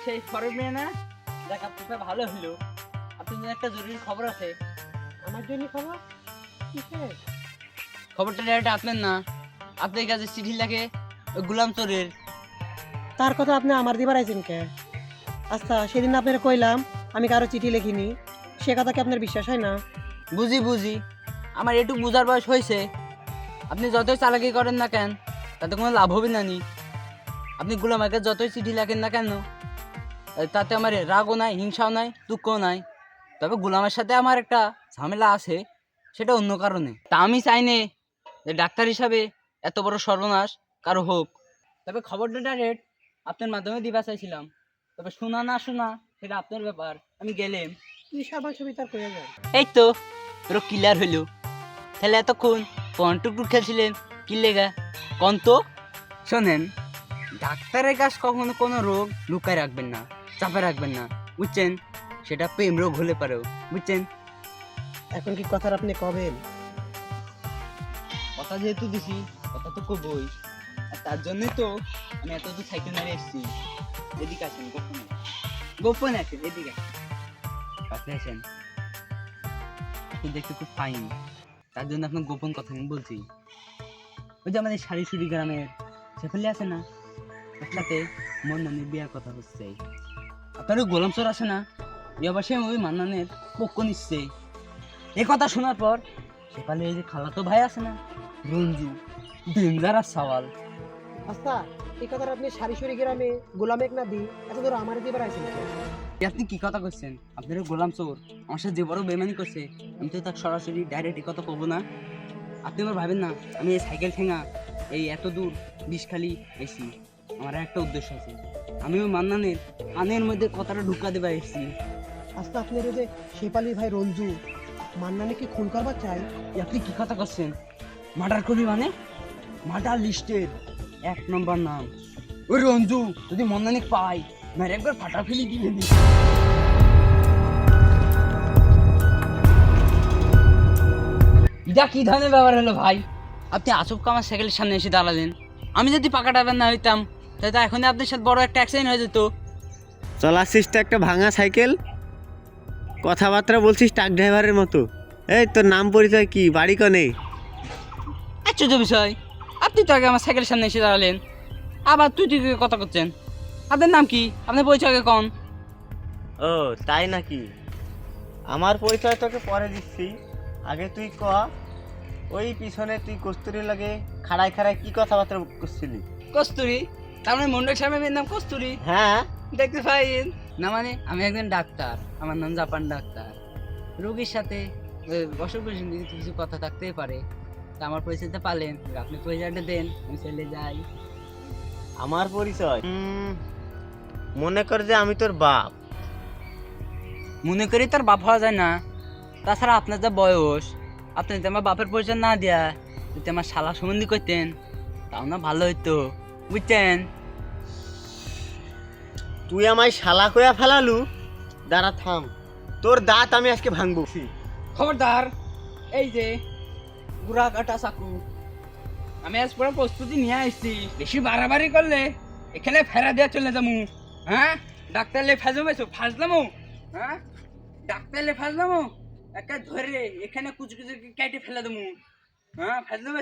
সেই ফরেন মেয়ে না? দেখ আপনার ভালো হলো। আপনার জন্য একটা জরুরি খবর আছে। আমার জন্য খবর কিসের? খবরটা ডাইরেক্ট আপনার না, আপনার কাছে চিঠি লাগে ওই গোলাম চোরের। তার কথা আপনি আমার দিবার আইছেন কে? আচ্ছা, সেদিন আপনার কইলাম আমি কারো চিঠি লিখিনি, সে কথা কি আপনার বিশ্বাস হয় না? বুঝি বুঝি, আমার এটুকু বুঝার বয়স হয়েছে। আপনি যতই চালাকি করেন না কেন, তাতে কোনো লাভ হবে না নি। আপনি গোলামাকে যতই চিঠি লেখেন না কেন, তাতে আমার রাগও নাই, হিংসাও নাই, দুঃখও নাই। তবে গোলামের সাথে আমার একটা ঝামেলা আছে, সেটা অন্য কারণে। তা আমি চাই নে যে ডাক্তার হিসাবে এত বড় সর্বনাশ কারো হোক। তবে খবরটা ডাইরেক্ট আপনার মাধ্যমে দিবা চাইছিলাম। তবে শোনা না শোনা সেটা আপনার ব্যাপার, আমি গেলেম। কি সর্বাংশ বিচার করে যায়? এই তো পুরো ক্লিয়ার হইলো। তাহলে এতক্ষণ টুকটুক খেলছিলেন কি লেগা কন তো? শোনেন, ডাক্তারের কাছ কখনো কোনো রোগ লুকায় রাখবেন না, চাপে রাখবেন না, বুঝছেন? সেটা প্রেম রোগ হলে পারেও, বুঝছেন? এখন কি কথার আপনি কবেন? কথা যেহেতু দিছি, কথা তো কবই। আর তার জন্যই তো আমি এত দূর সাইকেল মেরে এসেছি। এদিকে আসেন, গোপনে গোপনে আসেন, এদিকে কাছে আসেন। আপনি দেখতে খুব ফাইন, তার জন্য আপনার গোপন কথা আমি বলছি। ওই যে আমাদের সারিসুরি গ্রামের সেফেলি আছে না, একসাথে মন্নানের বিয়ার কথা হচ্ছে। আপনার ওই গোলাম চোর আছে না, এবার সে ওই মান্নানের পক্ষ নিচ্ছে। এ কথা শোনার পর সেখানে এই যে খালাতো ভাই আছে না, রঞ্জু, ডেঞ্জারাস সওয়াল। আচ্ছা, এই কথাটা আপনি সারিসুরি গ্রামে গোলামেক না দি এত দূর আমার দিবার আইছেন কে? আপনি কি কথা করছেন? আপনার ওই গোলাম চোর আমার সাথে যে বড় বেমানি করছে, আমি তো তাকে সরাসরি ডাইরেক্ট এই কথা কব না। আপনি আমার ভাবেন না আমি এই সাইকেল ঠেঙা এই এত দূর বিষখালি এসি। আমার একটা উদ্দেশ্য আছে, আমি ওই মান্নানের কানের মধ্যে কথাটা ঢুকা দেবা এসেছি। আচ্ছা, আপনার ওই যে শেপালি ভাই রঞ্জু মান্নানে কি খুন করবার চাই? আপনি কি কথা করছেন? মার্ডার করবি মানে? মার্ডার লিস্টের 1 নম্বর নাম ওই রঞ্জু। যদি মন্দানিক পাই মেরে একবার ফাটা ফেলি দিলে নি। এটা কি ধরনের ব্যাপার হলো ভাই? আপনি আচমকা আমার সাইকেলের সামনে এসে দাঁড়ালেন। আমি যদি পাকা ড্রাইভার না হইতাম তাহলে তো এখনই আপনার সাথে বড় একটা অ্যাক্সিডেন্ট হয়ে যেত। চলাচ্ছিস তো একটা ভাঙা সাইকেল, কথাবার্তা বলছিস ট্রাক ড্রাইভারের মতো। এই তোর নাম পরিচয় কি, বাড়ি কনে? আশ্চর্য বিষয়, আপনি তো আগে আমার সাইকেলের সামনে এসে দাঁড়ালেন, আবার তুই তুই করে কথা করছেন। আপনার নাম কি? আপনার পরিচয় আগে কন। ও তাই নাকি? আমার পরিচয় তোকে পরে দিচ্ছি, আগে তুই ক। ওই পিছনে তুই কস্তুরি লাগে খাড়ায় খাড়ায় কি কথাবার্তা করছিলি? কস্তুরি? তার মানে মন্ডল সাহেবের নাম কস্তুরি? হ্যাঁ। দেখতে পাইন না, মানে আমি একজন ডাক্তার, আমার নাম জাপান ডাক্তার। রোগীর সাথে অসুখ বিসুখ কিছু কথা থাকতেই পারে। তা আমার পরিচয়টা পালেন, আপনি পরিচয়টা দেন, আমি চলে যাই। আমার পরিচয় মনে কর যে আমি তোর বাপ। মনে করি তার বাপ হওয়া যায় না। তাছাড়া আপনার যা বয়স, আপনি যদি আমার বাপের পরিচয় না দেয়া যদি আমার শালা সম্বন্ধী করতেন তাও না ভালো হইতো, বুঝছেন? তুই আমায় শালা কইয়া ফেলালু? দাঁড়া থাম, তোর দাঁত আমি আজকে ভাঙবো। খবরদার, এই যে গুড়া কাটা চাকু, আমি আজ পুরো প্রস্তুতি নিয়ে আসছি। বেশি বাড়াবাড়ি করলে এখানে ফেরা দিয়ে চলে যাবো। হ্যাঁ, ডাক্তারলে ফাজলামো। হ্যাঁ, ডাক্তারলে ফাজলামো, একটা ধরে এখানে কুচু কুচু কেটে ফেলে দেবো। হ্যাঁ, ফাজলামো।